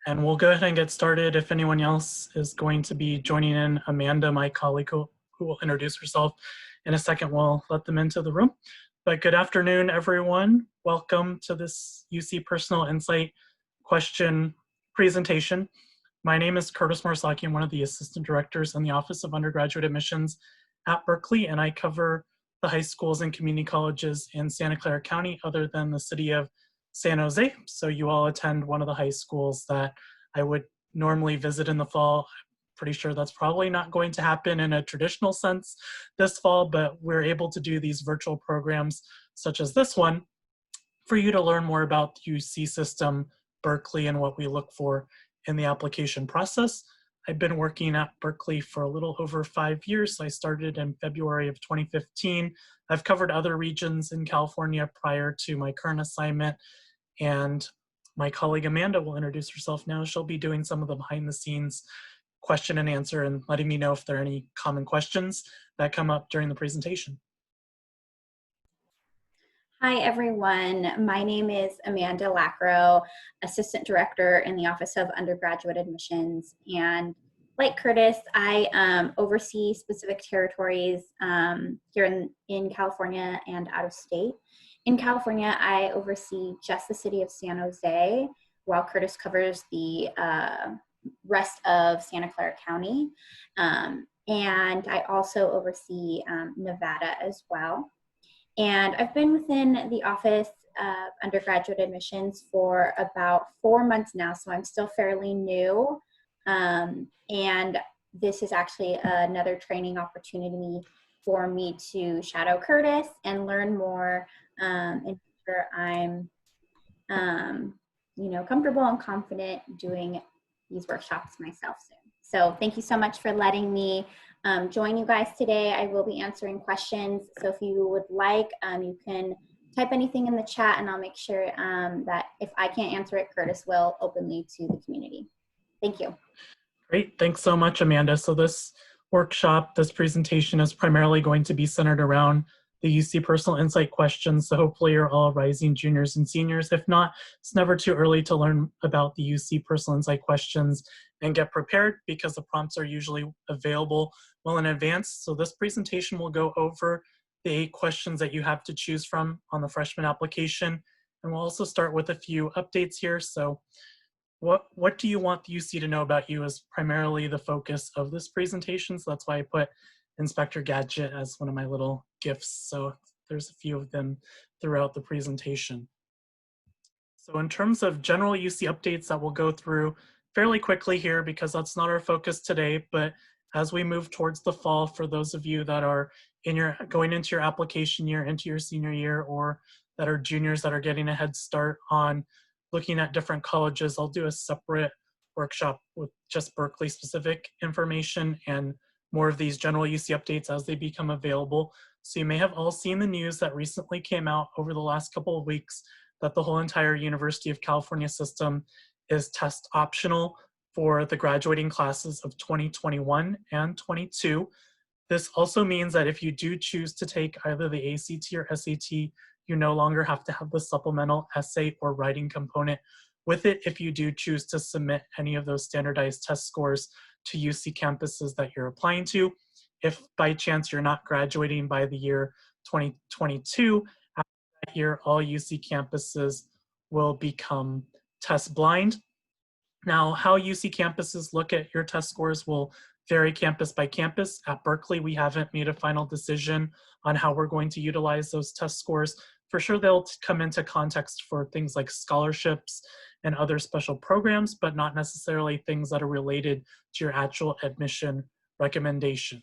And we'll go ahead and get started. If anyone else is going to be joining in, Amanda, my colleague who will introduce herself in a second, we'll let them into the room. But good afternoon, everyone. Welcome to this UC Personal Insight question presentation. My name is Curtis Morisaki. I'm one of the assistant directors in the Office of Undergraduate Admissions at Berkeley, and I cover the high schools and community colleges in Santa Clara County other than the city of San Jose. So you all attend one of the high schools that I would normally visit in the fall. Pretty sure that's probably not going to happen in a traditional sense this fall, but we're able to do these virtual programs such as this one for you to learn more about the UC system, Berkeley, and what we look for in the application process. I've been working at Berkeley for a little over 5 years. I started in February of 2015. I've covered other regions in California prior to my current assignment, and my colleague Amanda will introduce herself now. She'll be doing some of the behind the scenes question and answer and letting me know if there are any common questions that come up during the presentation. Hi, everyone. My name is Amanda Lacro, Assistant Director in the Office of Undergraduate Admissions. And like Curtis, I oversee specific territories here in California and out of state. In California, I oversee just the city of San Jose, while Curtis covers the rest of Santa Clara County. And I also oversee Nevada as well. And I've been within the Office of Undergraduate Admissions for about 4 months now, so I'm still fairly new. And this is actually another training opportunity for me to shadow Curtis and learn more and make sure I'm comfortable and confident doing these workshops myself soon. So thank you so much for letting me join you guys today. I will be answering questions. So if you would like, you can type anything in the chat and I'll make sure that if I can't answer it, Curtis will openly to the community. Thank you. Great, thanks so much, Amanda. So this workshop, this presentation is primarily going to be centered around the UC Personal Insight questions. So hopefully you're all rising juniors and seniors. If not, it's never too early to learn about the UC Personal Insight questions and get prepared because the prompts are usually available well in advance. So this presentation will go over the 8 questions that you have to choose from on the freshman application. And we'll also start with a few updates here. So what do you want the UC to know about you is primarily the focus of this presentation. So that's why I put Inspector Gadget as one of my little gifts. So there's a few of them throughout the presentation. So in terms of general UC updates that we'll go through fairly quickly here because that's not our focus today, but as we move towards the fall, for those of you that are going into your application year, into your senior year, or that are juniors that are getting a head start on looking at different colleges, I'll do a separate workshop with just Berkeley specific information and more of these general UC updates as they become available. So you may have all seen the news that recently came out over the last couple of weeks that the whole entire University of California system is test optional for the graduating classes of 2021 and 22. This also means that if you do choose to take either the ACT or SAT, you no longer have to have the supplemental essay or writing component with it if you do choose to submit any of those standardized test scores to UC campuses that you're applying to. If by chance you're not graduating by the year 2022, after that year, all UC campuses will become test blind. Now, how UC campuses look at your test scores will vary campus by campus. At Berkeley, we haven't made a final decision on how we're going to utilize those test scores. For sure, they'll come into context for things like scholarships and other special programs, but not necessarily things that are related to your actual admission recommendation.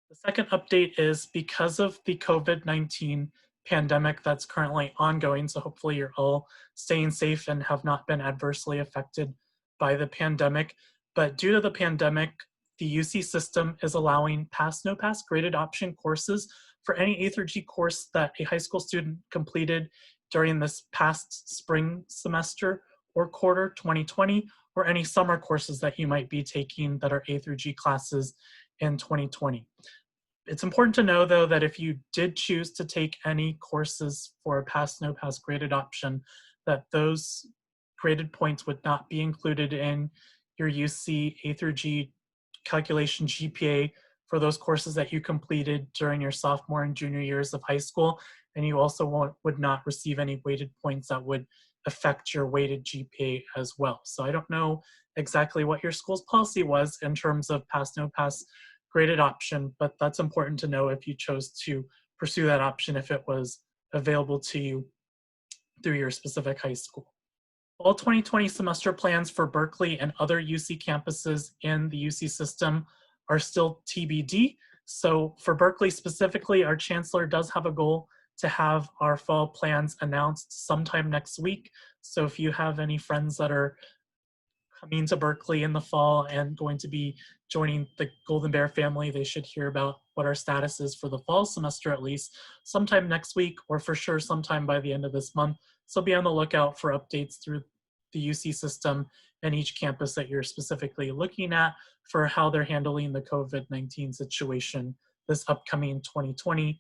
The second update is because of the COVID-19 pandemic that's currently ongoing, so hopefully you're all staying safe and have not been adversely affected by the pandemic. But due to the pandemic, the UC system is allowing pass, no pass graded option courses for any A through G course that a high school student completed during this past spring semester or quarter 2020, or any summer courses that you might be taking that are A through G classes in 2020. It's important to know, though, that if you did choose to take any courses for a pass, no pass graded option, that those graded points would not be included in your UC A through G calculation GPA for those courses that you completed during your sophomore and junior years of high school. And you also would not receive any weighted points that would affect your weighted GPA as well. So I don't know exactly what your school's policy was in terms of pass, no pass graded option, but that's important to know if you chose to pursue that option if it was available to you through your specific high school. All 2020 semester plans for Berkeley and other UC campuses in the UC system are still TBD. So for Berkeley specifically, our chancellor does have a goal to have our fall plans announced sometime next week. So if you have any friends that are coming to Berkeley in the fall and going to be joining the Golden Bear family, they should hear about what our status is for the fall semester at least sometime next week, or for sure sometime by the end of this month. So be on the lookout for updates through the UC system and each campus that you're specifically looking at for how they're handling the COVID-19 situation this upcoming 2020-21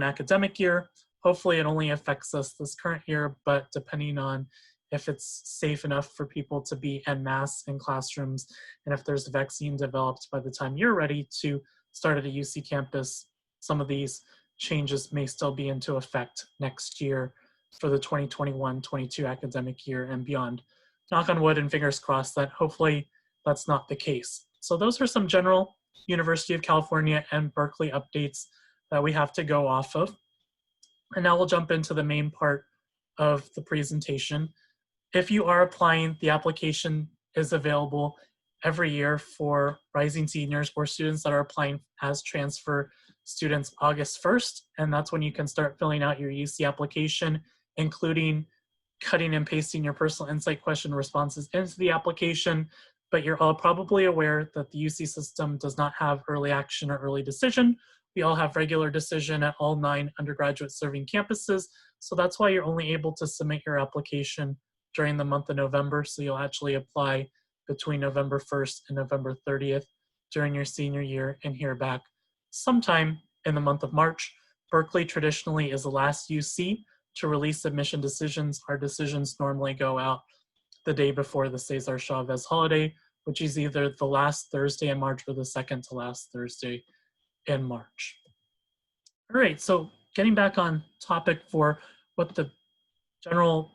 academic year. Hopefully it only affects us this current year, but depending on if it's safe enough for people to be en masse in classrooms, and if there's a vaccine developed by the time you're ready to start at a UC campus, some of these changes may still be into effect next year for the 2021-22 academic year and beyond. Knock on wood and fingers crossed that hopefully that's not the case. So those are some general University of California and Berkeley updates that we have to go off of. And now we'll jump into the main part of the presentation. If you are applying, the application is available every year for rising seniors or students that are applying as transfer students August 1st. And that's when you can start filling out your UC application, including cutting and pasting your personal insight question responses into the application. But you're all probably aware that the UC system does not have early action or early decision. We all have regular decision at all 9 undergraduate serving campuses. So that's why you're only able to submit your application during the month of November. So you'll actually apply between November 1st and November 30th during your senior year and hear back sometime in the month of March. Berkeley traditionally is the last UC to release admission decisions. Our decisions normally go out the day before the Cesar Chavez holiday, which is either the last Thursday in March or the second to last Thursday in March. All right, so getting back on topic for what the general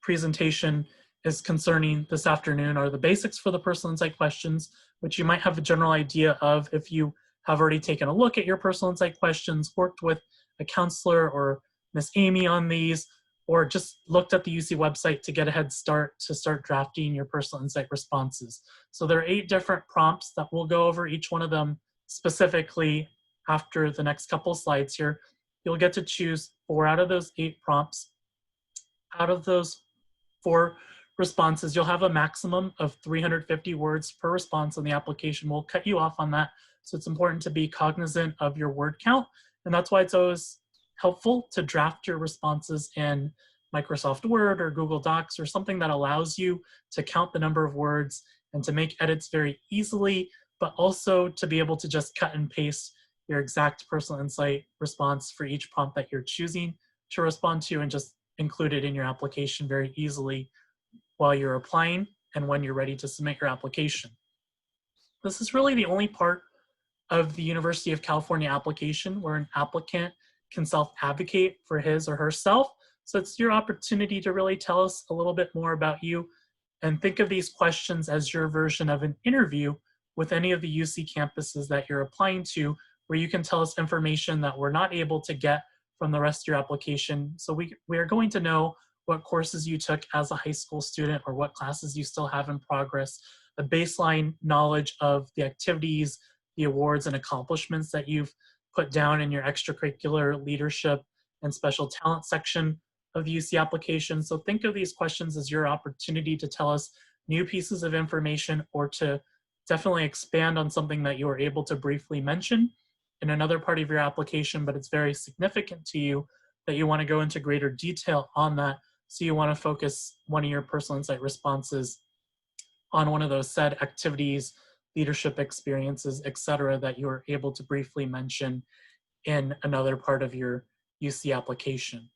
presentation is concerning this afternoon are the basics for the personal insight questions, which you might have a general idea of if you have already taken a look at your personal insight questions, worked with a counselor or Miss Amy on these, or just looked at the UC website to get a head start to start drafting your personal insight responses. So there are 8 different prompts that we'll go over each one of them specifically after the next couple slides here. You'll get to choose 4 out of those 8 prompts. Out of those 4 responses, you'll have a maximum of 350 words per response on the application. We'll cut you off on that. So it's important to be cognizant of your word count. And that's why it's always helpful to draft your responses in Microsoft Word or Google Docs or something that allows you to count the number of words and to make edits very easily, but also to be able to just cut and paste your exact personal insight response for each prompt that you're choosing to respond to and just include it in your application very easily while you're applying and when you're ready to submit your application. This is really the only part of the University of California application where an applicant can self-advocate for his or herself. So it's your opportunity to really tell us a little bit more about you and think of these questions as your version of an interview with any of the UC campuses that you're applying to, where you can tell us information that we're not able to get from the rest of your application. So we are going to know what courses you took as a high school student or what classes you still have in progress, a baseline knowledge of the activities, the awards and accomplishments that you've put down in your extracurricular leadership and special talent section of the UC application. So think of these questions as your opportunity to tell us new pieces of information or to definitely expand on something that you were able to briefly mention in another part of your application, but it's very significant to you that you want to go into greater detail on that. So you want to focus one of your personal insight responses on one of those said activities, leadership experiences, etc., that you were able to briefly mention in another part of your UC application.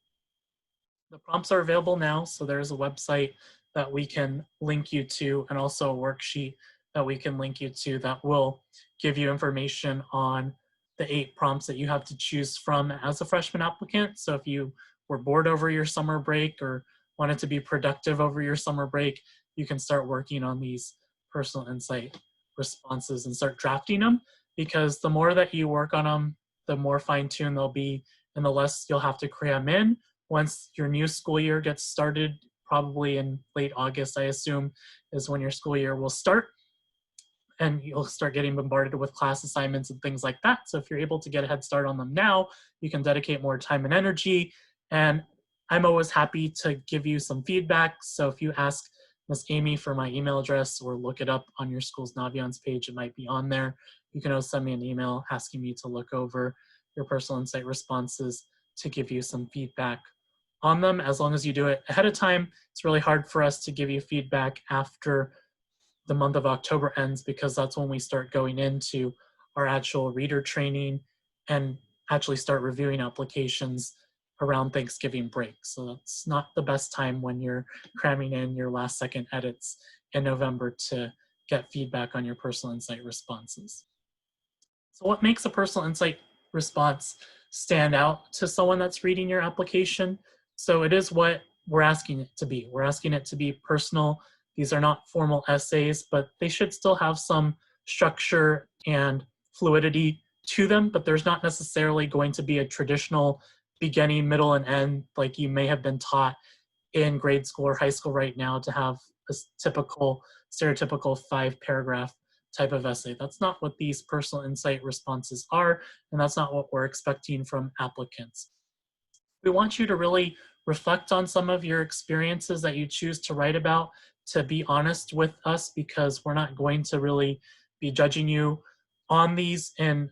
The prompts are available now, so there's a website that we can link you to, and also a worksheet that we can link you to that will give you information on the 8 prompts that you have to choose from as a freshman applicant. So if you were bored over your summer break or wanted to be productive over your summer break, you can start working on these personal insight responses and start drafting them, because the more that you work on them, the more fine-tuned they'll be and the less you'll have to cram in. Once your new school year gets started, probably in late August, I assume, is when your school year will start, and you'll start getting bombarded with class assignments and things like that. So if you're able to get a head start on them now, you can dedicate more time and energy. And I'm always happy to give you some feedback. So if you ask Miss Amy for my email address or look it up on your school's Naviance page, it might be on there. You can always send me an email asking me to look over your personal insight responses to give you some feedback on them. As long as you do it ahead of time, it's really hard for us to give you feedback after the month of October ends, because that's when we start going into our actual reader training and actually start reviewing applications around Thanksgiving break. So that's not the best time when you're cramming in your last second edits in November to get feedback on your personal insight responses. So what makes a personal insight response stand out to someone that's reading your application? So it is what we're asking it to be. We're asking it to be personal. These are not formal essays, but they should still have some structure and fluidity to them, but there's not necessarily going to be a traditional beginning, middle, and end like you may have been taught in grade school or high school right now to have a typical, stereotypical 5-paragraph type of essay. That's not what these personal insight responses are, and that's not what we're expecting from applicants. We want you to really reflect on some of your experiences that you choose to write about, to be honest with us, because we're not going to really be judging you on these in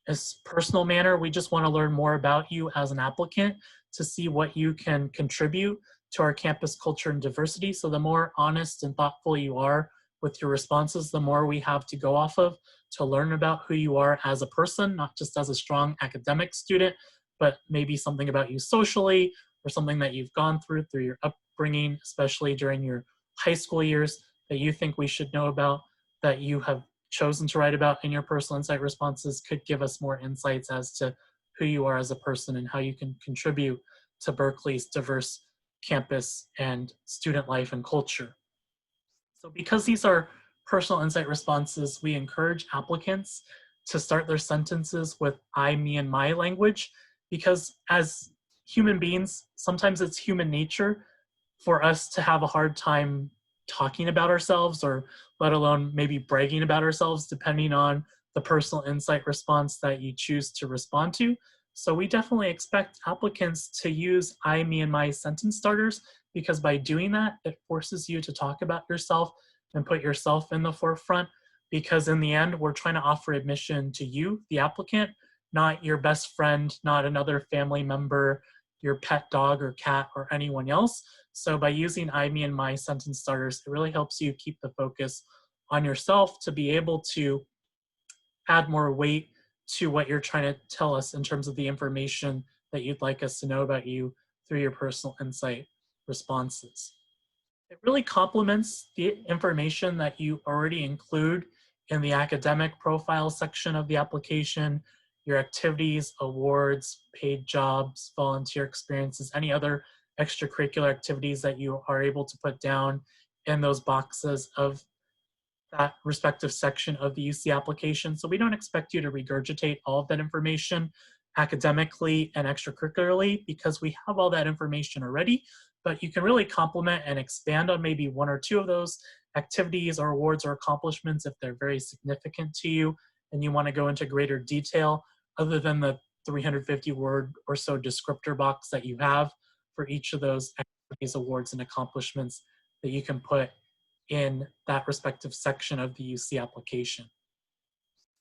a personal manner. We just want to learn more about you as an applicant to see what you can contribute to our campus culture and diversity. So the more honest and thoughtful you are with your responses, the more we have to go off of to learn about who you are as a person, not just as a strong academic student, but maybe something about you socially or something that you've gone through your upbringing, especially during your high school years, that you think we should know about, that you have chosen to write about in your personal insight responses, could give us more insights as to who you are as a person and how you can contribute to Berkeley's diverse campus and student life and culture. So because these are personal insight responses, we encourage applicants to start their sentences with I, me, and my language, because as human beings, sometimes it's human nature for us to have a hard time talking about ourselves, or let alone maybe bragging about ourselves, depending on the personal insight response that you choose to respond to. So we definitely expect applicants to use I, me, and my sentence starters, because by doing that, it forces you to talk about yourself and put yourself in the forefront, because in the end, we're trying to offer admission to you, the applicant, not your best friend, not another family member, your pet dog or cat, or anyone else. So by using I, me, and my sentence starters, it really helps you keep the focus on yourself to be able to add more weight to what you're trying to tell us in terms of the information that you'd like us to know about you through your personal insight responses. It really complements the information that you already include in the academic profile section of the application, your activities, awards, paid jobs, volunteer experiences, any other extracurricular activities that you are able to put down in those boxes of that respective section of the UC application. So we don't expect you to regurgitate all of that information academically and extracurricularly, because we have all that information already, but you can really complement and expand on maybe 1 or 2 of those activities or awards or accomplishments if they're very significant to you and you want to go into greater detail, other than the 350-word or so descriptor box that you have for each of those activities, awards, and accomplishments that you can put in that respective section of the UC application.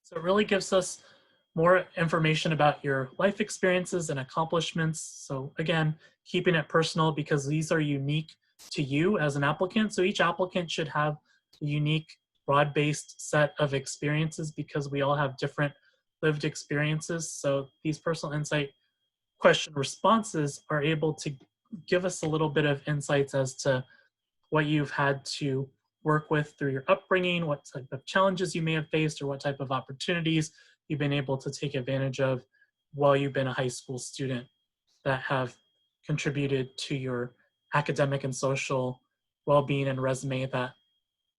So it really gives us more information about your life experiences and accomplishments. So again, keeping it personal, because these are unique to you as an applicant. So each applicant should have a unique, broad-based set of experiences, because we all have different lived experiences. So these personal insight question responses are able to give us a little bit of insights as to what you've had to work with through your upbringing, what type of challenges you may have faced, or what type of opportunities you've been able to take advantage of while you've been a high school student that have contributed to your academic and social well-being and resume that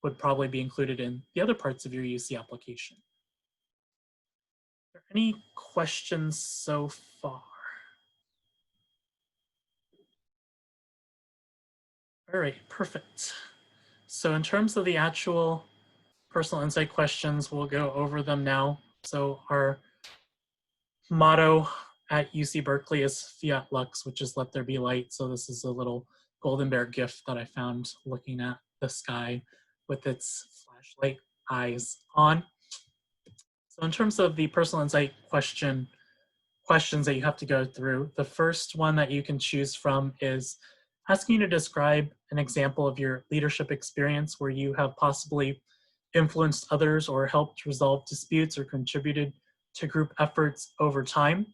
would probably be included in the other parts of your UC application. Are there any questions so far? All right, perfect. So in terms of the actual personal insight questions, we'll go over them now. So our motto at UC Berkeley is Fiat Lux, which is let there be light. So this is a little golden bear gift that I found looking at the sky with its flashlight eyes on. So in terms of the personal insight questions that you have to go through, the first one that you can choose from is asking you to describe an example of your leadership experience where you have possibly influenced others or helped resolve disputes or contributed to group efforts over time.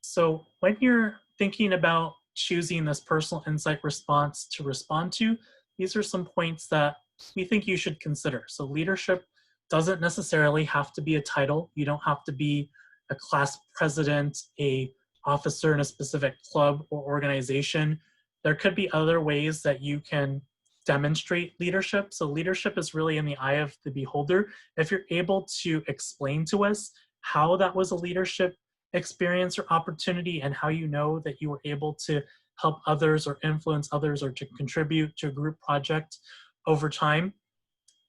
So when you're thinking about choosing this personal insight response to respond to, these are some points that we think you should consider. So leadership doesn't necessarily have to be a title. You don't have to be a class president, a officer in a specific club or organization. There could be other ways that you can demonstrate leadership. So leadership is really in the eye of the beholder. If you're able to explain to us how that was a leadership experience or opportunity and how you know that you were able to help others or influence others or to contribute to a group project over time,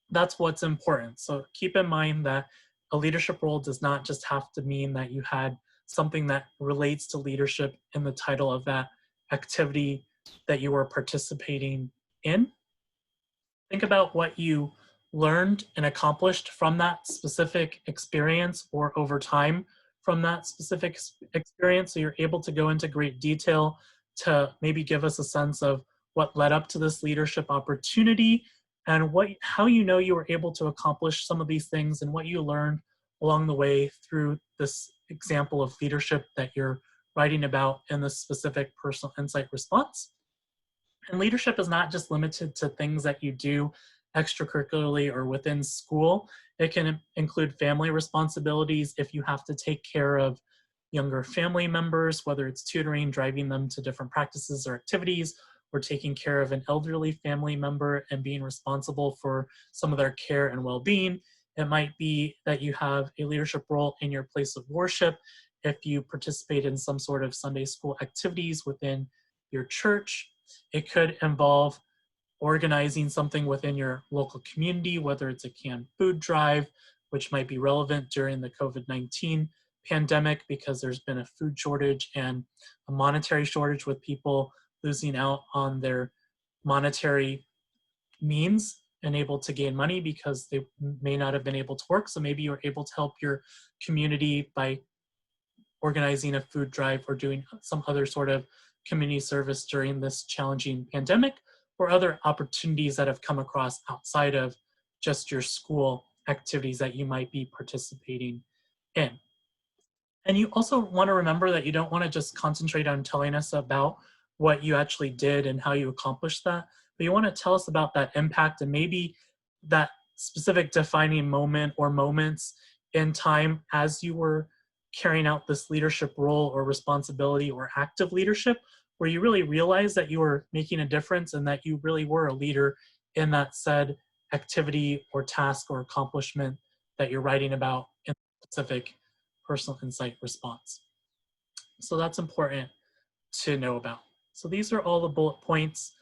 that's what's important. So keep in mind that a leadership role does not just have to mean that you had something that relates to leadership in the title of that activity that you were participating in. Think about what you learned and accomplished from that specific experience or over time from that specific experience. So you're able to go into great detail to maybe give us a sense of what led up to this leadership opportunity and how you know you were able to accomplish some of these things and what you learned along the way through this example of leadership that you're writing about in this specific personal insight response. And leadership is not just limited to things that you do extracurricularly or within school. It can include family responsibilities if you have to take care of younger family members, whether it's tutoring, driving them to different practices or activities, or taking care of an elderly family member and being responsible for some of their care and well-being. It might be that you have a leadership role in your place of worship if you participate in some sort of Sunday school activities within your church. It could involve organizing something within your local community, whether it's a canned food drive, which might be relevant during the COVID-19 pandemic because there's been a food shortage and a monetary shortage with people losing out on their monetary means and able to gain money because they may not have been able to work. So maybe you're able to help your community by organizing a food drive or doing some other sort of community service during this challenging pandemic, or other opportunities that have come across outside of just your school activities that you might be participating in. And you also want to remember that you don't want to just concentrate on telling us about what you actually did and how you accomplished that, but you want to tell us about that impact and maybe that specific defining moment or moments in time as you were carrying out this leadership role or responsibility or active leadership, where you really realized that you were making a difference and that you really were a leader in that said activity or task or accomplishment that you're writing about in a specific personal insight response. So that's important to know about. So these are all the bullet points.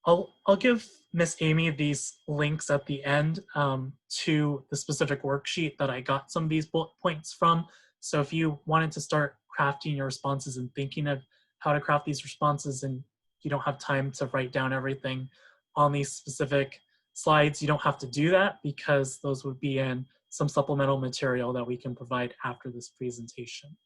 I'll give Miss Amy these links at the end to the specific worksheet that I got some of these bullet points from. So if you wanted to start crafting your responses and thinking of how to craft these responses and you don't have time to write down everything on these specific slides, you don't have to do that because those would be in some supplemental material that we can provide after this presentation.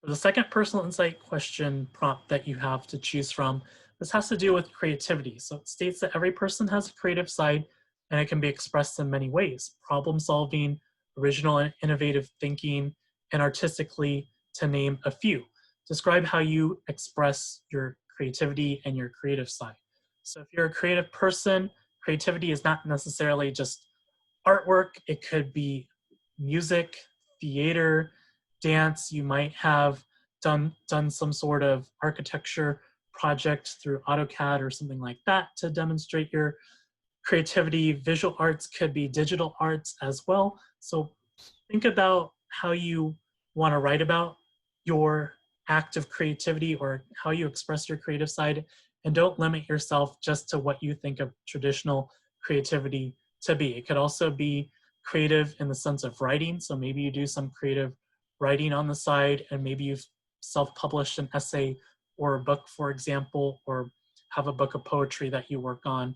For the second personal insight question prompt that you have to choose from, this has to do with creativity. So it states that every person has a creative side and it can be expressed in many ways: problem solving, original and innovative thinking, and artistically, to name a few. Describe how you express your creativity and your creative side. So if you're a creative person, creativity is not necessarily just artwork. It could be music, theater, dance. You might have done some sort of architecture project through AutoCAD or something like that to demonstrate your creativity. Visual arts could be digital arts as well. So think about how you want to write about your act of creativity or how you express your creative side, and don't limit yourself just to what you think of traditional creativity to be. It could also be creative in the sense of writing. So maybe you do some creative writing on the side, and maybe you've self-published an essay or a book, for example, or have a book of poetry that you work on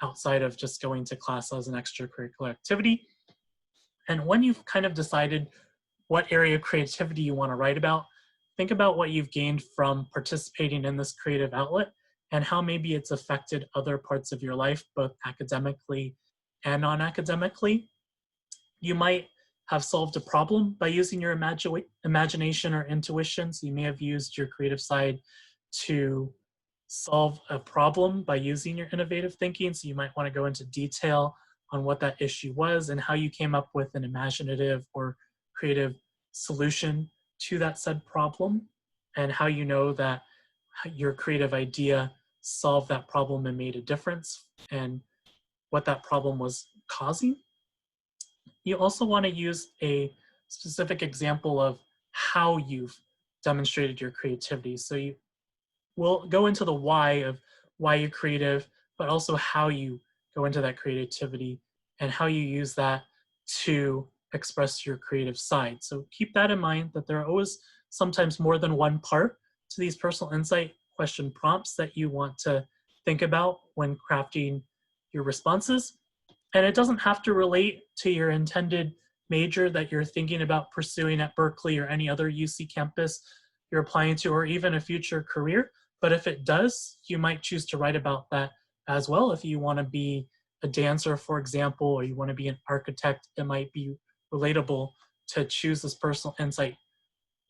outside of just going to class as an extracurricular activity. And when you've kind of decided what area of creativity you want to write about, think about what you've gained from participating in this creative outlet and how maybe it's affected other parts of your life, both academically and non-academically. You might have solved a problem by using your imagination or intuition. So you may have used your creative side to solve a problem by using your innovative thinking. So you might want to go into detail on what that issue was and how you came up with an imaginative or creative solution to that said problem, and how you know that your creative idea solved that problem and made a difference, and what that problem was causing. You also want to use a specific example of how you've demonstrated your creativity. So you will go into the why of why you're creative, but also how you go into that creativity and how you use that to express your creative side. So keep that in mind, that there are always sometimes more than one part to these personal insight question prompts that you want to think about when crafting your responses. And it doesn't have to relate to your intended major that you're thinking about pursuing at Berkeley or any other UC campus you're applying to, or even a future career. But if it does, you might choose to write about that as well. If you want to be a dancer, for example, or you want to be an architect, it might be relatable to choose this personal insight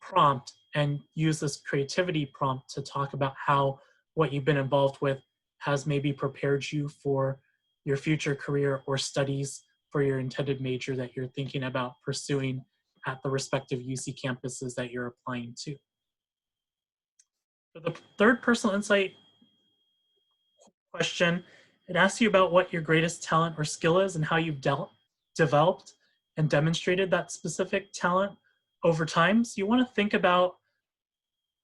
prompt and use this creativity prompt to talk about how what you've been involved with has maybe prepared you for your future career or studies for your intended major that you're thinking about pursuing at the respective UC campuses that you're applying to. For the third personal insight question, it asks you about what your greatest talent or skill is and how you've developed and demonstrated that specific talent over time. So you want to think about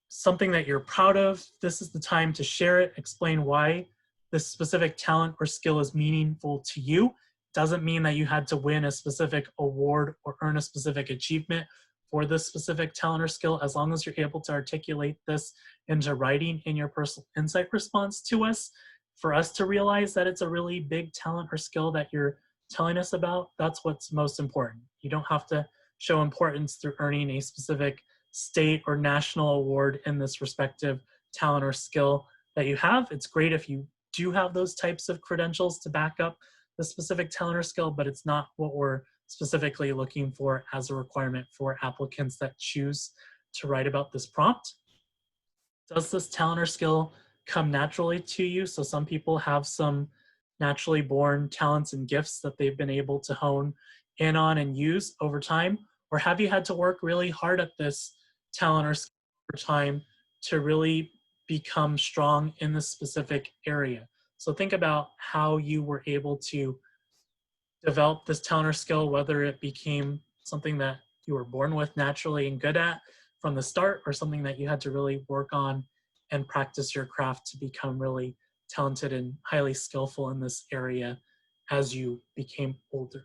something that you're proud of. This is the time to share it, explain why this specific talent or skill is meaningful to you. Doesn't mean that you had to win a specific award or earn a specific achievement for this specific talent or skill, as long as you're able to articulate this into writing in your personal insight response to us, for us to realize that it's a really big talent or skill that you're telling us about. That's what's most important. You don't have to show importance through earning a specific state or national award in this respective talent or skill that you have. It's great if you do have those types of credentials to back up the specific talent or skill, but it's not what we're specifically looking for as a requirement for applicants that choose to write about this prompt. Does this talent or skill come naturally to you? So some people have some naturally born talents and gifts that they've been able to hone in on and use over time, or have you had to work really hard at this talent or skill over time to really become strong in this specific area? So think about how you were able to develop this talent or skill, whether it became something that you were born with naturally and good at from the start, or something that you had to really work on and practice your craft to become really talented and highly skillful in this area as you became older.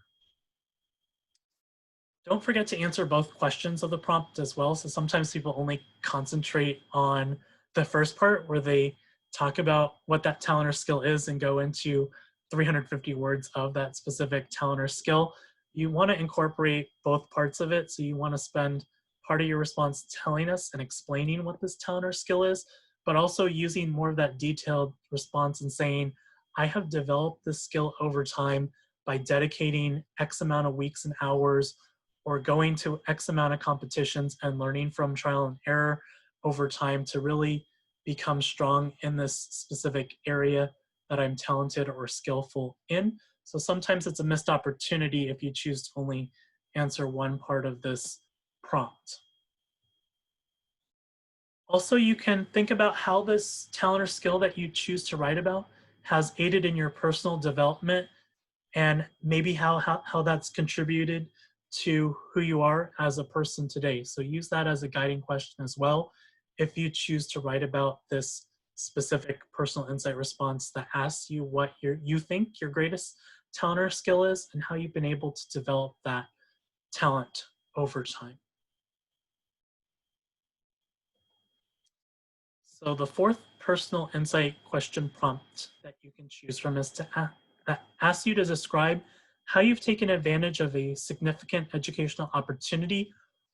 Don't forget to answer both questions of the prompt as well. So sometimes people only concentrate on the first part where they talk about what that talent or skill is and go into 350 words of that specific talent or skill. You want to incorporate both parts of it. So you want to spend part of your response telling us and explaining what this talent or skill is, but also using more of that detailed response and saying, I have developed this skill over time by dedicating X amount of weeks and hours, or going to X amount of competitions and learning from trial and error over time to really become strong in this specific area that I'm talented or skillful in. So sometimes it's a missed opportunity if you choose to only answer one part of this prompt. Also, you can think about how this talent or skill that you choose to write about has aided in your personal development, and maybe how that's contributed to who you are as a person today. So use that as a guiding question as well if you choose to write about this specific personal insight response that asks you what you think your greatest talent or skill is and how you've been able to develop that talent over time. So the fourth personal insight question prompt that you can choose from is that asks you to describe how you've taken advantage of a significant educational opportunity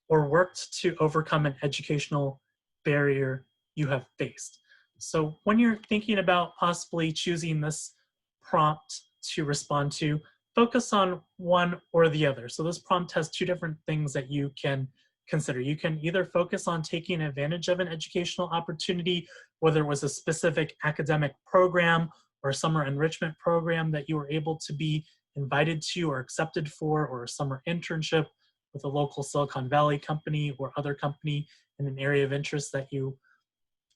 or worked to overcome an educational barrier you have faced. So when you're thinking about possibly choosing this prompt to respond to, focus on one or the other. So this prompt has two different things that you can consider. You can either focus on taking advantage of an educational opportunity, whether it was a specific academic program or a summer enrichment program that you were able to be invited to or accepted for, or a summer internship with a local Silicon Valley company or other company in an area of interest that you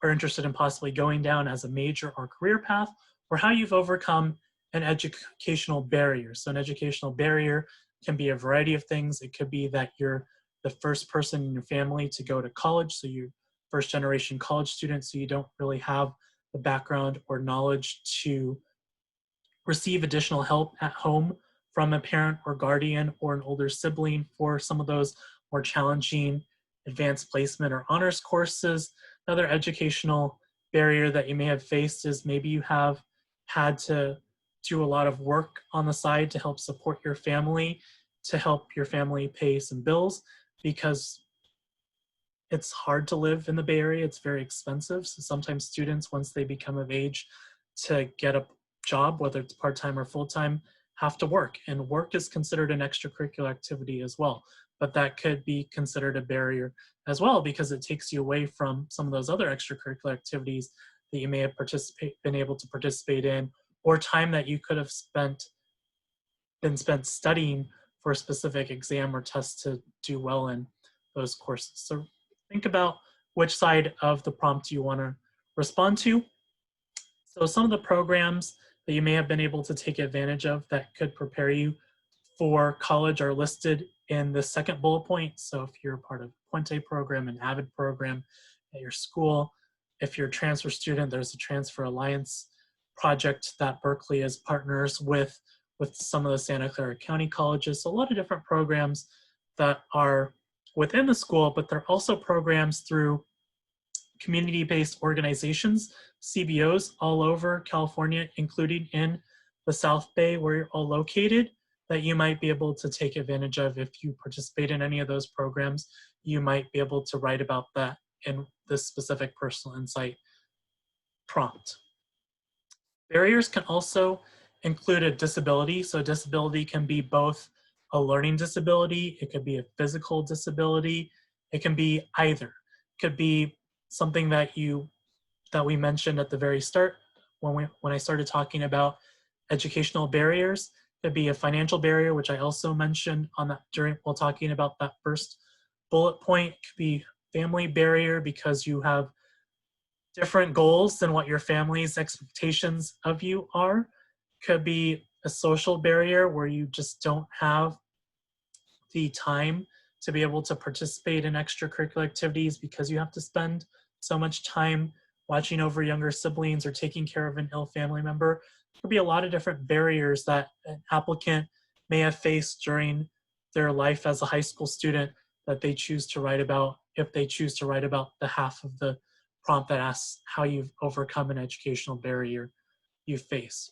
are interested in possibly going down as a major or career path, or how you've overcome an educational barrier. So an educational barrier can be a variety of things. It could be that you're the first person in your family to go to college, so you're first generation college student, so you don't really have the background or knowledge to receive additional help at home from a parent or guardian or an older sibling for some of those more challenging advanced placement or honors courses. Another educational barrier that you may have faced is maybe you have had to do a lot of work on the side to help support your family, to help your family pay some bills, because it's hard to live in the Bay Area. It's very expensive. So sometimes students, once they become of age to get a job, whether it's part-time or full-time, have to work. And work is considered an extracurricular activity as well. But that could be considered a barrier as well, because it takes you away from some of those other extracurricular activities that you may have been able to participate in, or time that you could have been spent studying for a specific exam or test to do well in those courses. So think about which side of the prompt you want to respond to. So some of the programs that you may have been able to take advantage of that could prepare you for college are listed in the second bullet point. So if you're a part of a Puente program, an AVID program at your school, if you're a transfer student, there's a Transfer Alliance project that Berkeley is partners with some of the Santa Clara County colleges. So a lot of different programs that are within the school, but they're also programs through community-based organizations, CBOs all over California, including in the South Bay where you're all located, that you might be able to take advantage of. If you participate in any of those programs, you might be able to write about that in this specific personal insight prompt. Barriers can also include a disability. So disability can be both a learning disability, it could be a physical disability, it can be either. It could be something that we mentioned at the very start when I started talking about educational barriers. It could be a financial barrier, which I also mentioned on that while talking about that first bullet point. It could be family barrier because you have different goals than what your family's expectations of you are. Could be a social barrier where you just don't have the time to be able to participate in extracurricular activities because you have to spend so much time watching over younger siblings or taking care of an ill family member. There could be a lot of different barriers that an applicant may have faced during their life as a high school student that they choose to write about, if they choose to write about the half of the prompt that asks how you've overcome an educational barrier you face.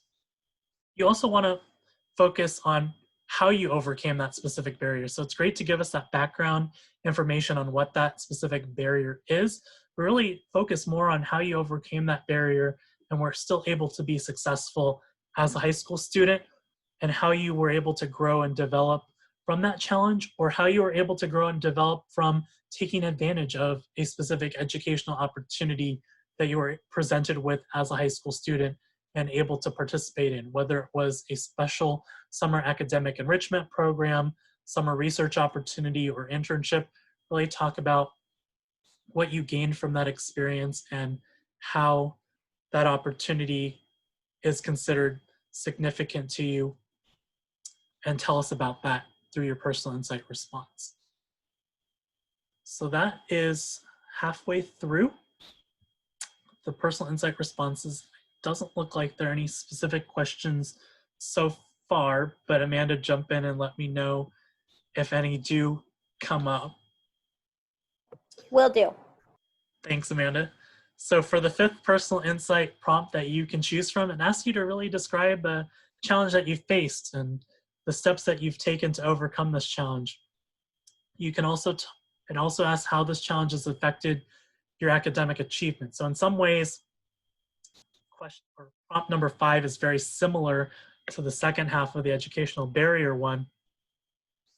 You also want to focus on how you overcame that specific barrier. So it's great to give us that background information on what that specific barrier is, but really focus more on how you overcame that barrier and were still able to be successful as a high school student, and how you were able to grow and develop from that challenge, or how you were able to grow and develop from taking advantage of a specific educational opportunity that you were presented with as a high school student and able to participate in, whether it was a special summer academic enrichment program, summer research opportunity, or internship. Really talk about what you gained from that experience and how that opportunity is considered significant to you, and tell us about that through your personal insight response. So that is halfway through the personal insight responses. Doesn't look like there are any specific questions so far, but Amanda, jump in and let me know if any do come up. Will do. Thanks, Amanda. So for the 5th personal insight prompt that you can choose from, it asks you to really describe a challenge that you've faced and the steps that you've taken to overcome this challenge. You can also, it also asks how this challenge has affected your academic achievement. So in some ways, question or prompt number 5 is very similar to the second half of the educational barrier one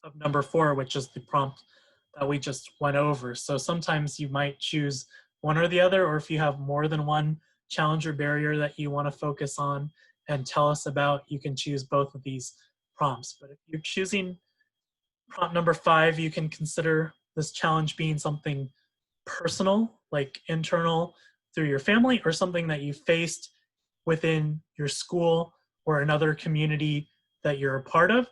of number 4, which is the prompt that we just went over. So sometimes you might choose one or the other, or if you have more than one challenge or barrier that you want to focus on and tell us about, you can choose both of these prompts. But if you're choosing prompt number 5, you can consider this challenge being something personal, like internal through your family, or something that you faced within your school or another community that you're a part of.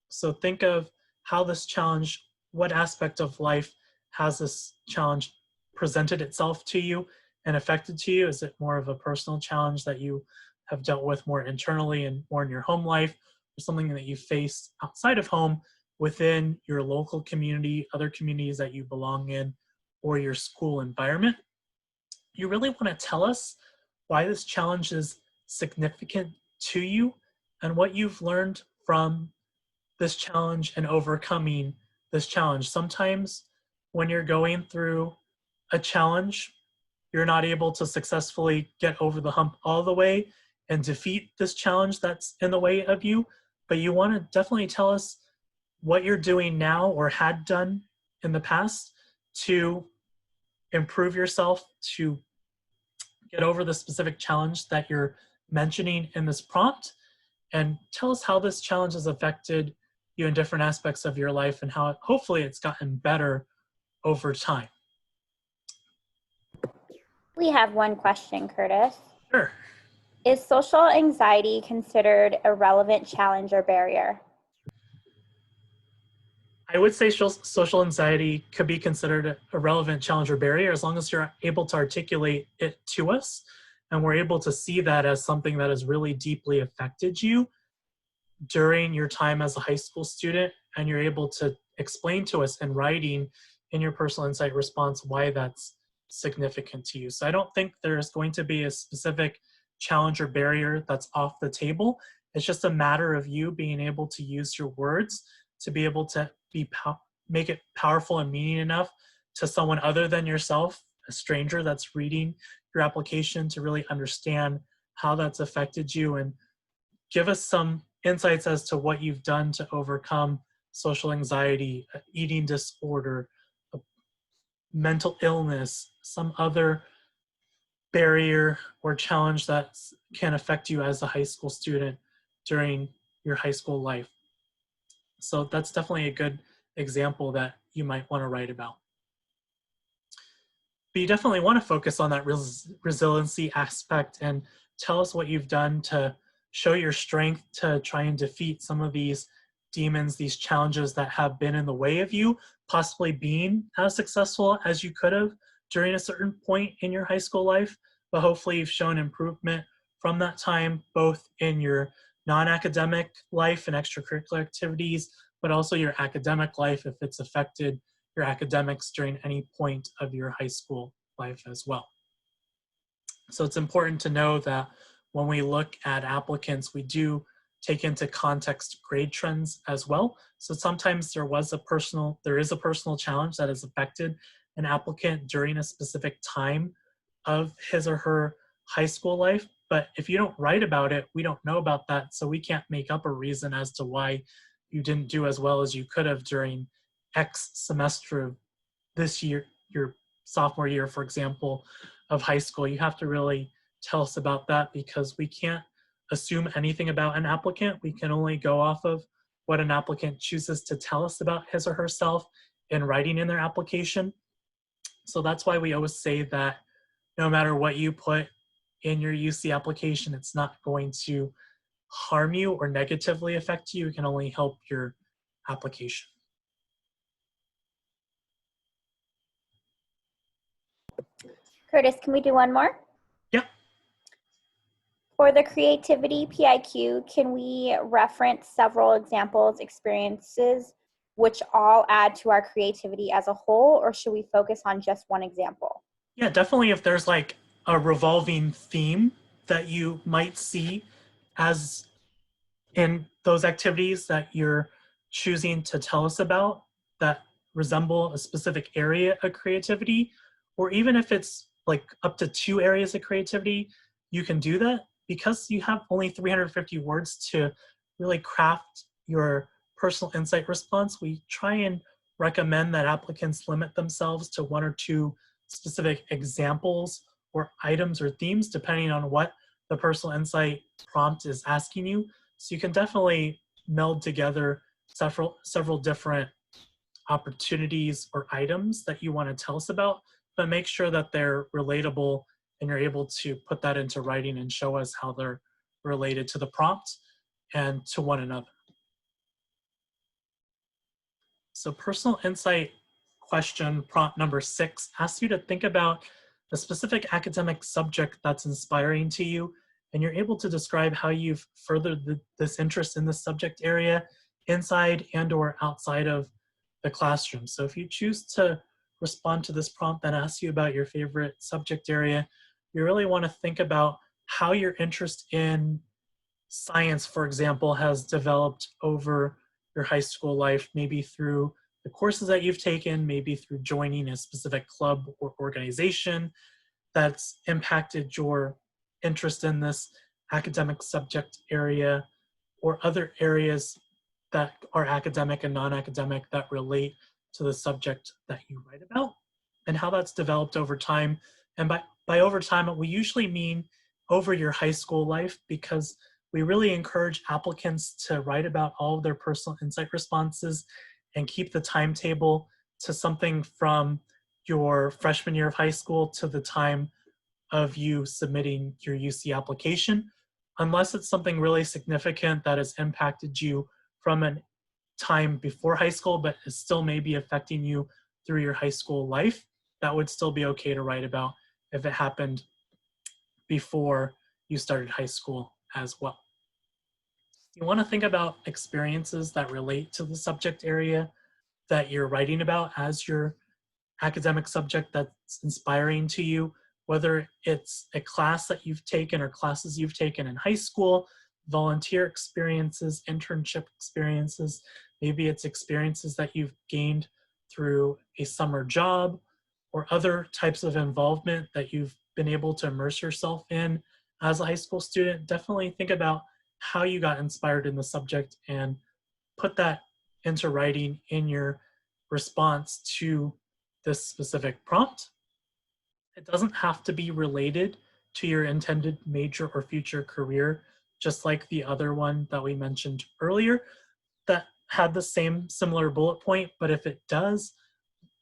So think of how this challenge, what aspect of life has this challenge presented itself to you and affected to you? Is it more of a personal challenge that you have dealt with more internally and more in your home life, or something that you faced outside of home within your local community, other communities that you belong in, or your school environment? You really want to tell us why this challenge is significant to you and what you've learned from this challenge and overcoming this challenge. Sometimes when you're going through a challenge, you're not able to successfully get over the hump all the way and defeat this challenge that's in the way of you, but you want to definitely tell us what you're doing now or had done in the past to improve yourself, to get over the specific challenge that you're mentioning in this prompt, and tell us how this challenge has affected you in different aspects of your life and how hopefully it's gotten better over time. We have one question, Curtis. Sure. Is social anxiety considered a relevant challenge or barrier? I would say social anxiety could be considered a relevant challenge or barrier as long as you're able to articulate it to us and we're able to see that as something that has really deeply affected you during your time as a high school student, and you're able to explain to us in writing in your personal insight response why that's significant to you. So I don't think there's going to be a specific challenge or barrier that's off the table. It's just a matter of you being able to use your words to be able to make it powerful and meaning enough to someone other than yourself, a stranger that's reading your application, to really understand how that's affected you and give us some insights as to what you've done to overcome social anxiety, eating disorder, mental illness, some other barrier or challenge that can affect you as a high school student during your high school life. So that's definitely a good example that you might want to write about. But you definitely want to focus on that resiliency aspect and tell us what you've done to show your strength to try and defeat some of these demons, these challenges that have been in the way of you, possibly being as successful as you could have during a certain point in your high school life. But hopefully you've shown improvement from that time, both in your non-academic life and extracurricular activities, but also your academic life if it's affected your academics during any point of your high school life as well. So it's important to know that when we look at applicants, we do take into context grade trends as well. So sometimes there is a personal challenge that has affected an applicant during a specific time of his or her high school life. But if you don't write about it, we don't know about that. So we can't make up a reason as to why you didn't do as well as you could have during X semester of this year, your sophomore year, for example, of high school. You have to really tell us about that, because we can't assume anything about an applicant. We can only go off of what an applicant chooses to tell us about his or herself in writing in their application. So that's why we always say that no matter what you put in your UC application, it's not going to harm you or negatively affect you. It can only help your application. Curtis, can we do one more? Yeah. For the creativity PIQ, can we reference several examples, experiences, which all add to our creativity as a whole, or should we focus on just one example? Yeah, definitely if there's like a revolving theme that you might see as in those activities that you're choosing to tell us about that resemble a specific area of creativity, or even if it's like up to 2 areas of creativity, you can do that. Because you have only 350 words to really craft your personal insight response, we try and recommend that applicants limit themselves to 1 or 2 specific examples or items or themes, depending on what the personal insight prompt is asking you. So you can definitely meld together several different opportunities or items that you want to tell us about, but make sure that they're relatable and you're able to put that into writing and show us how they're related to the prompt and to one another. So personal insight question prompt number 6 asks you to think about a specific academic subject that's inspiring to you, and you're able to describe how you've furthered this interest in this subject area inside and or outside of the classroom. So if you choose to respond to this prompt that asks you about your favorite subject area, you really want to think about how your interest in science, for example, has developed over your high school life, maybe through the courses that you've taken, maybe through joining a specific club or organization that's impacted your interest in this academic subject area, or other areas that are academic and non-academic that relate to the subject that you write about, and how that's developed over time. And by over time, we usually mean over your high school life, because we really encourage applicants to write about all of their personal insight responses and keep the timetable to something from your freshman year of high school to the time of you submitting your UC application, unless it's something really significant that has impacted you from a time before high school, but is still maybe affecting you through your high school life. That would still be okay to write about if it happened before you started high school as well. You want to think about experiences that relate to the subject area that you're writing about as your academic subject that's inspiring to you, whether it's a class that you've taken or classes you've taken in high school, volunteer experiences, internship experiences, maybe it's experiences that you've gained through a summer job or other types of involvement that you've been able to immerse yourself in as a high school student. Definitely think about how you got inspired in the subject and put that into writing in your response to this specific prompt. It doesn't have to be related to your intended major or future career, just like the other one that we mentioned earlier that had the same similar bullet point, but if it does,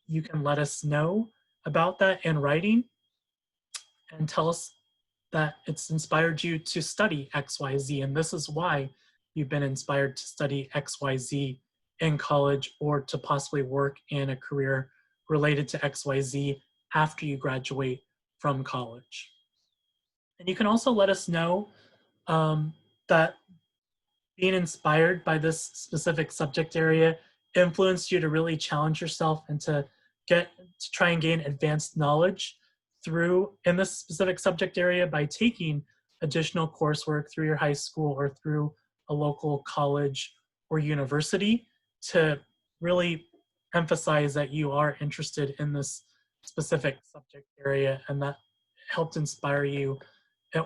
you can let us know about that in writing and tell us that it's inspired you to study XYZ, and this is why you've been inspired to study XYZ in college or to possibly work in a career related to XYZ after you graduate from college. And you can also let us know that being inspired by this specific subject area influenced you to really challenge yourself and to try and gain advanced knowledge in this specific subject area by taking additional coursework through your high school or through a local college or university to really emphasize that you are interested in this specific subject area, and that helped inspire you,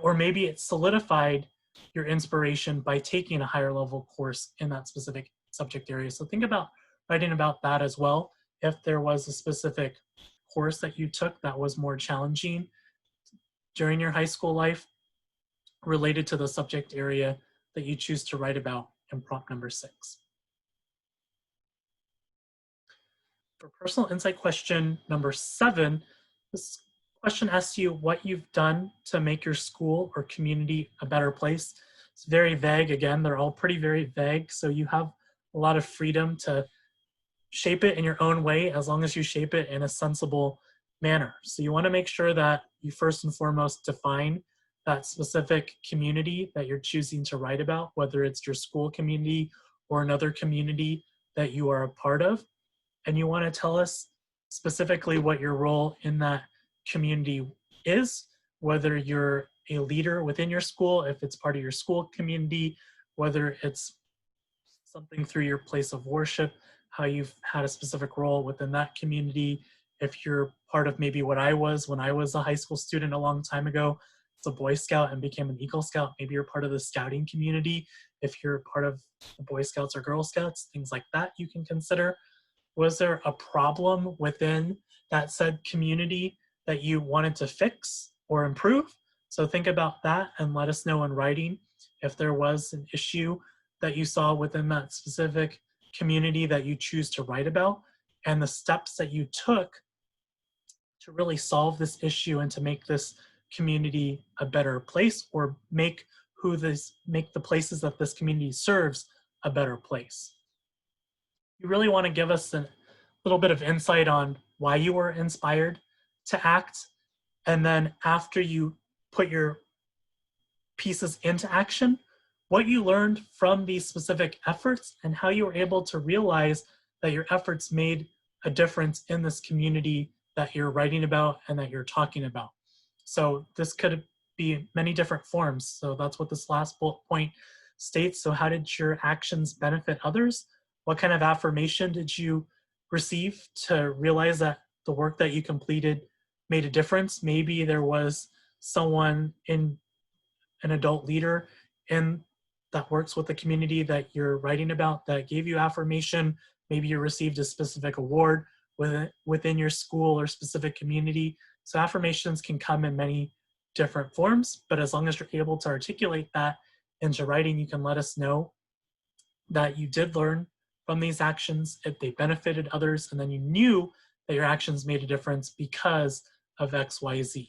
or maybe it solidified your inspiration by taking a higher level course in that specific subject area. So think about writing about that as well. If there was a specific course that you took that was more challenging during your high school life, related to the subject area that you choose to write about in prompt number 6. For personal insight question number 7, this question asks you what you've done to make your school or community a better place. It's very vague. Again, they're all pretty very vague, so you have a lot of freedom to shape it in your own way as long as you shape it in a sensible manner. So you want to make sure that you first and foremost define that specific community that you're choosing to write about, whether it's your school community or another community that you are a part of. And you want to tell us specifically what your role in that community is, whether you're a leader within your school, if it's part of your school community, whether it's something through your place of worship, how you've had a specific role within that community. If you're part of maybe what I was when I was a high school student a long time ago, as a Boy Scout and became an Eagle Scout, maybe you're part of the scouting community. If you're part of the Boy Scouts or Girl Scouts, things like that you can consider. Was there a problem within that said community that you wanted to fix or improve? So think about that and let us know in writing if there was an issue that you saw within that specific community that you choose to write about, and the steps that you took to really solve this issue and to make this community a better place, or make the places that this community serves a better place. You really want to give us a little bit of insight on why you were inspired to act, and then after you put your pieces into action, what you learned from these specific efforts and how you were able to realize that your efforts made a difference in this community that you're writing about and that you're talking about. So this could be many different forms. So that's what this last bullet point states. So how did your actions benefit others? What kind of affirmation did you receive to realize that the work that you completed made a difference? Maybe there was someone an adult leader that works with the community that you're writing about that gave you affirmation. Maybe you received a specific award within your school or specific community. So affirmations can come in many different forms, but as long as you're able to articulate that into writing, you can let us know that you did learn from these actions, if they benefited others, and then you knew that your actions made a difference because of X, Y, Z.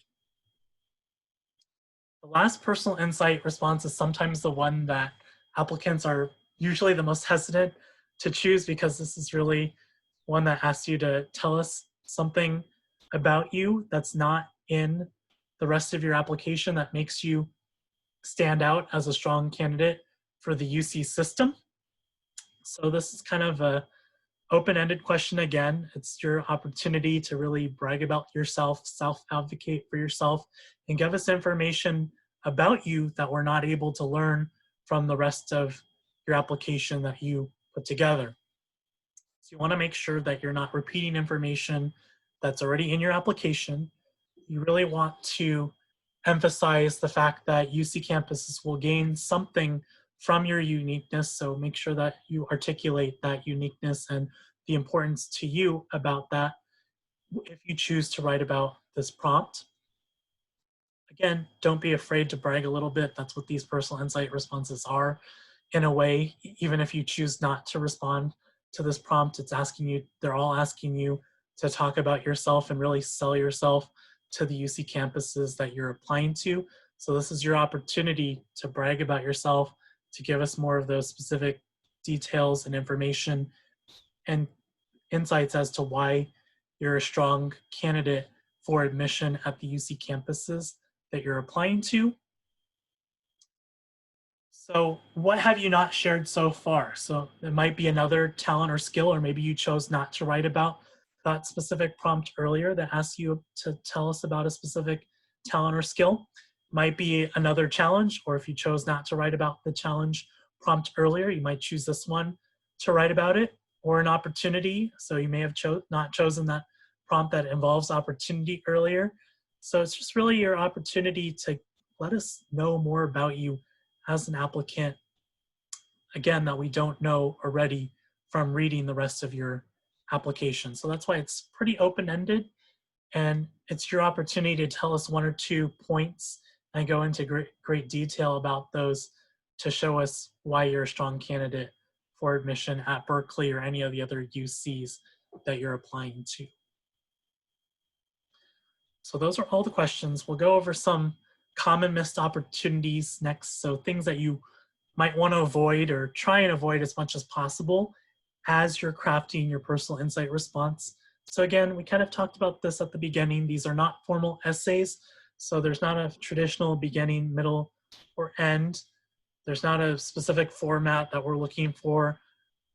The last personal insight response is sometimes the one that applicants are usually the most hesitant to choose, because this is really one that asks you to tell us something about you that's not in the rest of your application that makes you stand out as a strong candidate for the UC system. So this is kind of a open-ended question again. It's your opportunity to really brag about yourself, self-advocate for yourself, and give us information about you that we're not able to learn from the rest of your application that you put together. So you want to make sure that you're not repeating information that's already in your application. You really want to emphasize the fact that UC campuses will gain something from your uniqueness, so make sure that you articulate that uniqueness and the importance to you about that if you choose to write about this prompt. Again, don't be afraid to brag a little bit. That's what these personal insight responses are. In a way, even if you choose not to respond to this prompt, they're all asking you to talk about yourself and really sell yourself to the UC campuses that you're applying to. So this is your opportunity to brag about yourself, to give us more of those specific details and information and insights as to why you're a strong candidate for admission at the UC campuses that you're applying to. So what have you not shared so far? So it might be another talent or skill, or maybe you chose not to write about that specific prompt earlier that asks you to tell us about a specific talent or skill. Might be another challenge, or if you chose not to write about the challenge prompt earlier, you might choose this one to write about it, or an opportunity. So you may have not chosen that prompt that involves opportunity earlier. So it's just really your opportunity to let us know more about you as an applicant, again, that we don't know already from reading the rest of your application. So that's why it's pretty open-ended, and it's your opportunity to tell us one or two points and go into great detail about those to show us why you're a strong candidate for admission at Berkeley or any of the other UCs that you're applying to. So those are all the questions. We'll go over some common missed opportunities next. So things that you might want to avoid or try and avoid as much as possible as you're crafting your personal insight response. So again, we kind of talked about this at the beginning. These are not formal essays. So there's not a traditional beginning, middle, or end. There's not a specific format that we're looking for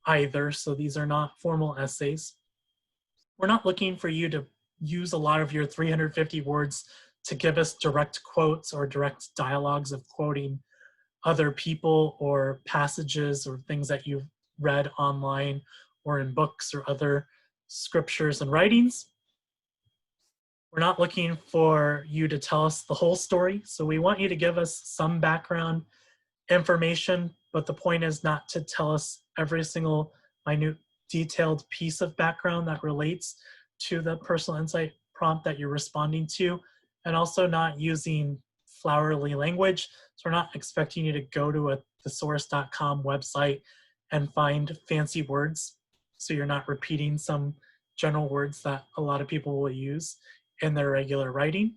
either. So these are not formal essays. We're not looking for you to use a lot of your 350 words to give us direct quotes or direct dialogues of quoting other people or passages or things that you've read online or in books or other scriptures and writings. We're not looking for you to tell us the whole story. So we want you to give us some background information, but the point is not to tell us every single minute detailed piece of background that relates to the personal insight prompt that you're responding to, and also not using flowery language. So we're not expecting you to go to a thesaurus.com website and find fancy words. So you're not repeating some general words that a lot of people will use in their regular writing.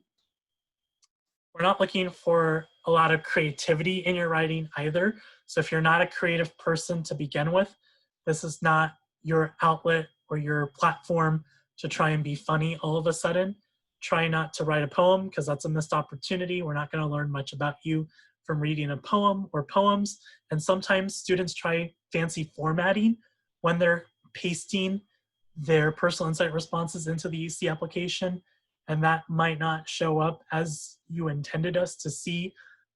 We're not looking for a lot of creativity in your writing either. So if you're not a creative person to begin with, this is not your outlet or your platform to try and be funny all of a sudden. Try not to write a poem because that's a missed opportunity. We're not going to learn much about you from reading a poem or poems. And sometimes students try fancy formatting when they're pasting their personal insight responses into the UC application, and that might not show up as you intended us to see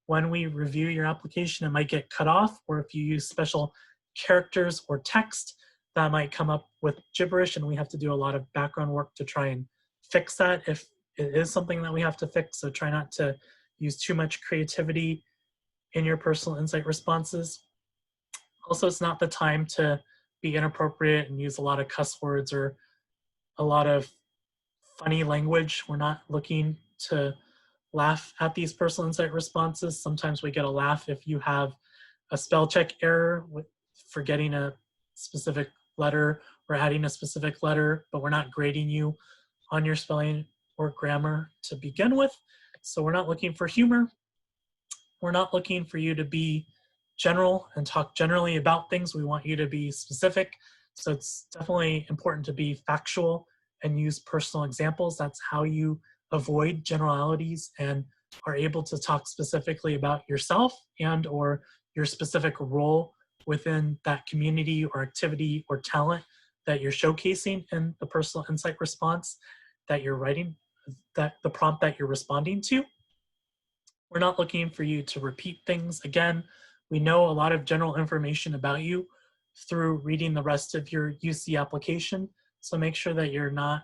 when we review your application. It might get cut off, or if you use special characters or text, that might come up with gibberish, and we have to do a lot of background work to try and fix that if it is something that we have to fix. So try not to use too much creativity in your personal insight responses. Also, it's not the time to be inappropriate and use a lot of cuss words or a lot of funny language. We're not looking to laugh at these personal insight responses. Sometimes we get a laugh if you have a spell check error with forgetting a specific letter or adding a specific letter, but we're not grading you on your spelling or grammar to begin with. So we're not looking for humor. We're not looking for you to be general and talk generally about things. We want you to be specific. So it's definitely important to be factual and use personal examples. That's how you avoid generalities and are able to talk specifically about yourself and or your specific role within that community or activity or talent that you're showcasing in the personal insight response that you're writing, that the prompt that you're responding to. We're not looking for you to repeat things. Again, we know a lot of general information about you through reading the rest of your UC application. So make sure that you're not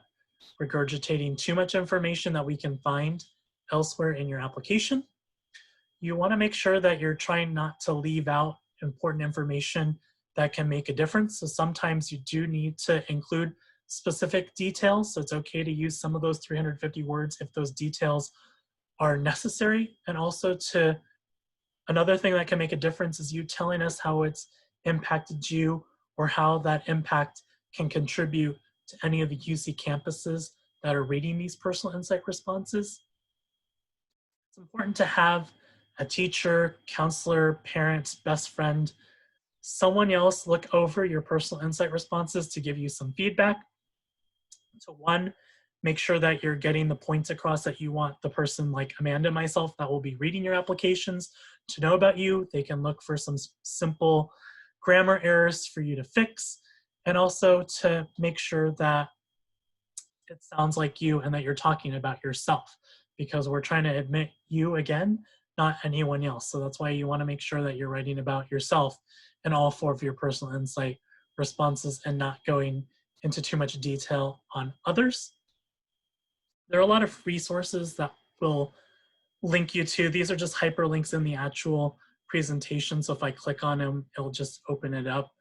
regurgitating too much information that we can find elsewhere in your application. You want to make sure that you're trying not to leave out important information that can make a difference. So sometimes you do need to include specific details. So it's okay to use some of those 350 words if those details are necessary. And also another thing that can make a difference is you telling us how it's impacted you or how that impact can contribute to any of the UC campuses that are reading these personal insight responses. It's important to have a teacher, counselor, parent, best friend, someone else look over your personal insight responses to give you some feedback. So one, make sure that you're getting the points across that you want the person like Amanda and myself that will be reading your applications to know about you. They can look for some simple grammar errors for you to fix, and also to make sure that it sounds like you and that you're talking about yourself, because we're trying to admit you again, not anyone else. So that's why you want to make sure that you're writing about yourself in all four of your personal insight responses and not going into too much detail on others. There are a lot of resources that will link you to. These are just hyperlinks in the actual presentation. So if I click on them, it'll just open it up.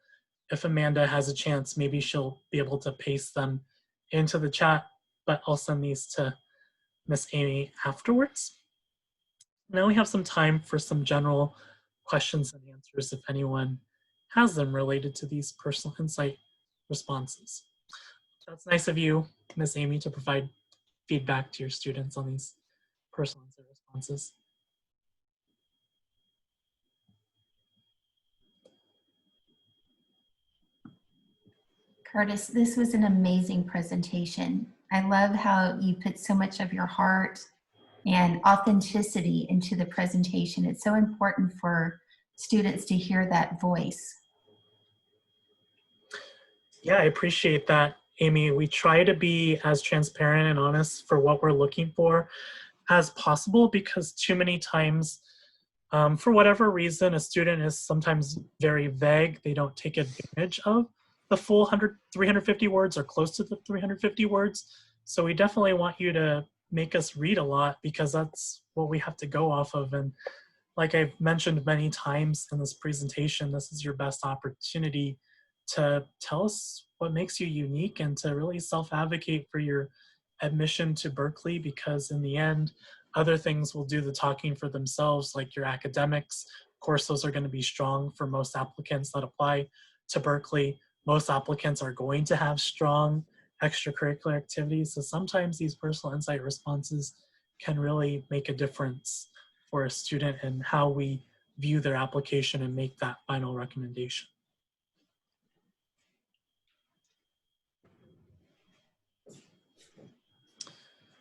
If Amanda has a chance, maybe she'll be able to paste them into the chat, but I'll send these to Miss Amy afterwards. Now we have some time for some general questions and answers if anyone has them related to these personal insight responses. That's nice of you, Ms. Amy, to provide feedback to your students on these personal insight responses. Curtis, this was an amazing presentation. I love how you put so much of your heart and authenticity into the presentation. It's so important for students to hear that voice. Yeah, I appreciate that, Amy. We try to be as transparent and honest for what we're looking for as possible, because too many times, for whatever reason, a student is sometimes very vague. They don't take advantage of the full 350 words or close to the 350 words. So we definitely want you to make us read a lot, because that's what we have to go off of. And like I've mentioned many times in this presentation, this is your best opportunity to tell us what makes you unique and to really self-advocate for your admission to Berkeley, because in the end, other things will do the talking for themselves, like your academics. Of course, those are going to be strong for most applicants that apply to Berkeley. Most applicants are going to have strong extracurricular activities. So sometimes these personal insight responses can really make a difference for a student and how we view their application and make that final recommendation.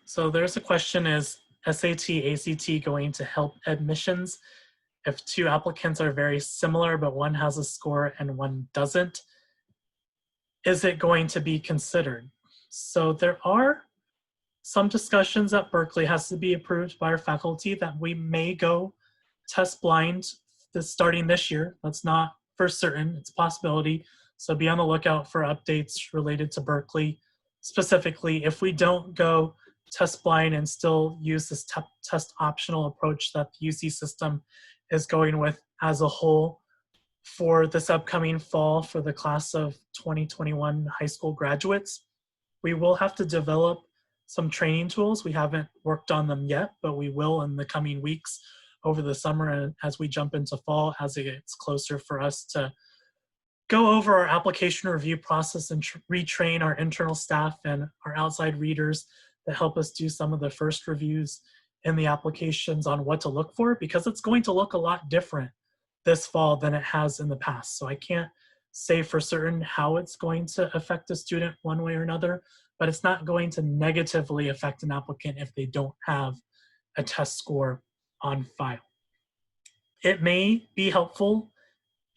So there's a question, is SAT, ACT going to help admissions if two applicants are very similar, but one has a score and one doesn't? Is it going to be considered? So there are some discussions at Berkeley, has to be approved by our faculty, that we may go test blind starting this year. That's not for certain, it's a possibility. So be on the lookout for updates related to Berkeley. Specifically, if we don't go test blind and still use this test optional approach that the UC system is going with as a whole for this upcoming fall for the class of 2021 high school graduates, we will have to develop some training tools. We haven't worked on them yet, but we will in the coming weeks over the summer and as we jump into fall, as it gets closer for us to go over our application review process and retrain our internal staff and our outside readers that help us do some of the first reviews in the applications on what to look for, because it's going to look a lot different this fall than it has in the past. So I can't say for certain how it's going to affect a student one way or another, but it's not going to negatively affect an applicant if they don't have a test score on file. It may be helpful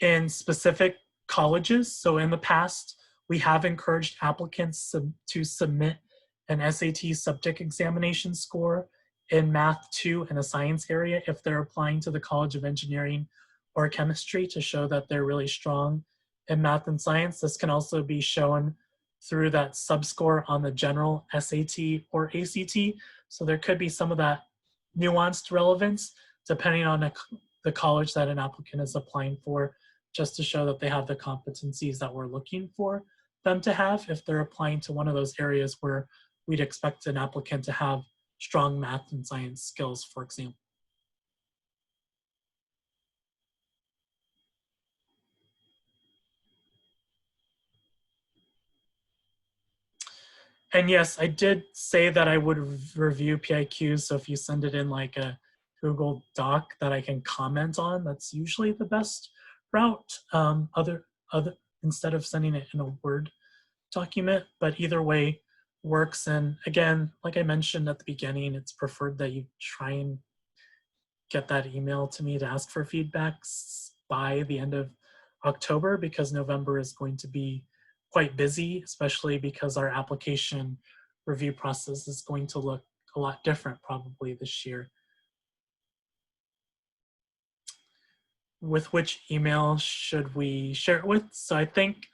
in specific colleges. So in the past, we have encouraged applicants to submit an SAT subject examination score in Math 2 in a science area if they're applying to the College of Engineering or Chemistry, to show that they're really strong in math and science. This can also be shown through that subscore on the general SAT or ACT. So there could be some of that nuanced relevance depending on the college that an applicant is applying for, just to show that they have the competencies that we're looking for them to have if they're applying to one of those areas where we'd expect an applicant to have strong math and science skills, for example. And yes, I did say that I would review PIQs. So if you send it in like a Google Doc that I can comment on, that's usually the best route. Instead of sending it in a Word document, but either way works. And again, like I mentioned at the beginning, it's preferred that you try and get that email to me to ask for feedbacks by the end of October, because November is going to be quite busy, especially because our application review process is going to look a lot different probably this year. With which email should we share it with? So I think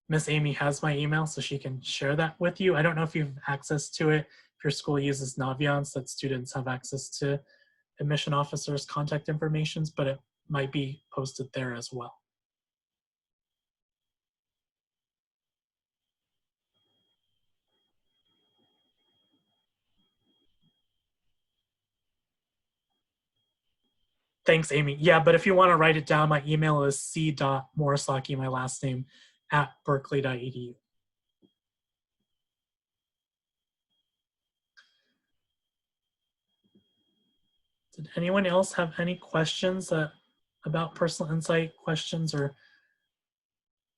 Miss Amy has my email, so she can share that with you. I don't know if you have access to it. If your school uses Naviance, that students have access to admission officers' contact information, but it might be posted there as well. Thanks, Amy. Yeah, but if you want to write it down, my email is c.morisaki, my last name, at berkeley.edu. Did anyone else have any questions about personal insight questions or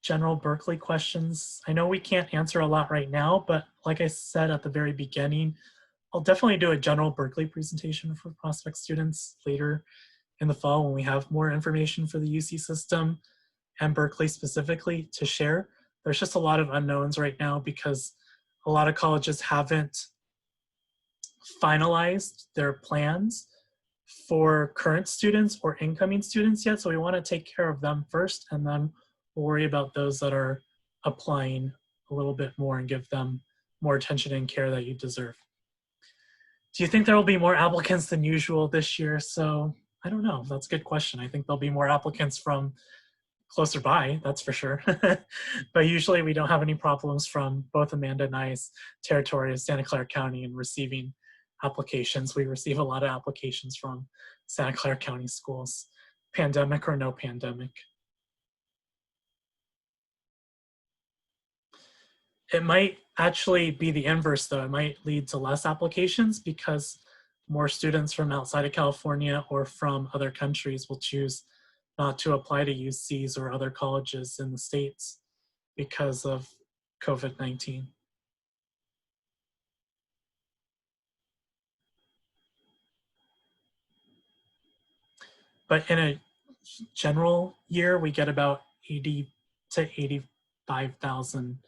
general Berkeley questions? I know we can't answer a lot right now, but like I said at the very beginning, I'll definitely do a general Berkeley presentation for prospect students later in the fall when we have more information for the UC system and Berkeley specifically to share. There's just a lot of unknowns right now because a lot of colleges haven't finalized their plans for current students or incoming students yet. So we want to take care of them first, and then we'll worry about those that are applying a little bit more and give them more attention and care that you deserve. Do you think there will be more applicants than usual this year? So I don't know. That's a good question. I think there'll be more applicants from closer by, that's for sure. But usually we don't have any problems from both Amanda and I's territory of Santa Clara County in receiving applications. We receive a lot of applications from Santa Clara County schools, pandemic or no pandemic. It might actually be the inverse though. It might lead to less applications because more students from outside of California or from other countries will choose not to apply to UCs or other colleges in the States because of COVID-19. But in a general year, we get about 80 to 85,000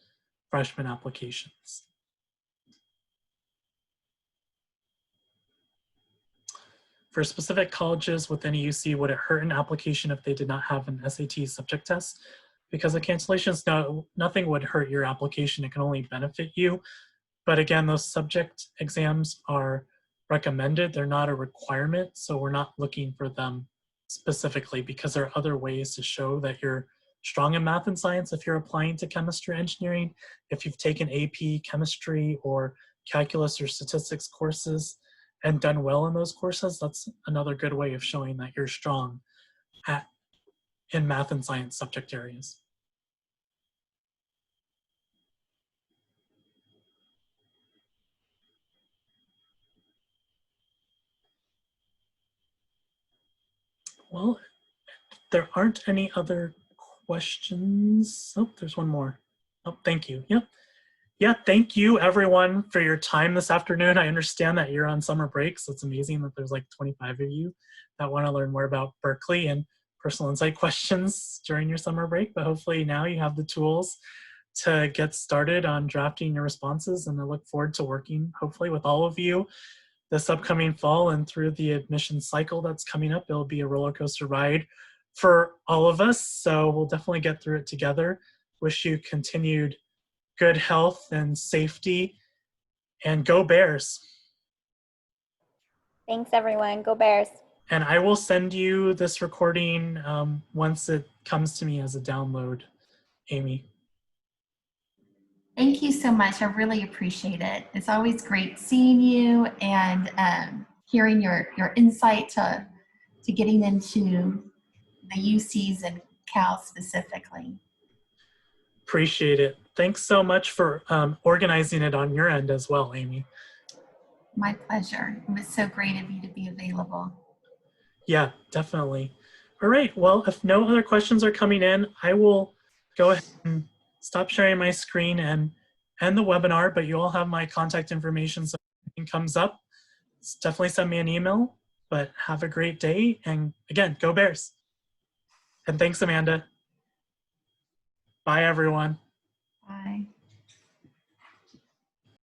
freshman applications. For specific colleges within a UC, would it hurt an application if they did not have an SAT subject test? Because of cancellations, no, nothing would hurt your application. It can only benefit you. But again, those subject exams are recommended. They're not a requirement. So we're not looking for them specifically because there are other ways to show that you're strong in math and science if you're applying to chemistry or engineering. If you've taken AP chemistry or calculus or statistics courses and done well in those courses, that's another good way of showing that you're strong in math and science subject areas. Well, there aren't any other questions. Oh, there's one more. Oh, thank you. Yep. Yeah, thank you everyone for your time this afternoon. I understand that you're on summer break, so it's amazing that there's like 25 of you that want to learn more about Berkeley and personal insight questions during your summer break, but hopefully now you have the tools to get started on drafting your responses, and I look forward to working hopefully with all of you this upcoming fall and through the admission cycle that's coming up. It'll be a roller coaster ride for all of us, so we'll definitely get through it together. Wish you continued good health and safety, and go Bears. Thanks, everyone. Go Bears. And I will send you this recording once it comes to me as a download, Amy. Thank you so much. I really appreciate it. It's always great seeing you and hearing your insight to getting into the UCs and Cal specifically. Appreciate it. Thanks so much for organizing it on your end as well, Amy. My pleasure. It was so great of you to be available. Yeah, definitely. All right, well, if no other questions are coming in, I will go ahead and stop sharing my screen and end the webinar, but you all have my contact information, so if anything comes up, definitely send me an email, but have a great day, and again, go Bears. And thanks, Amanda. Bye, everyone. Bye.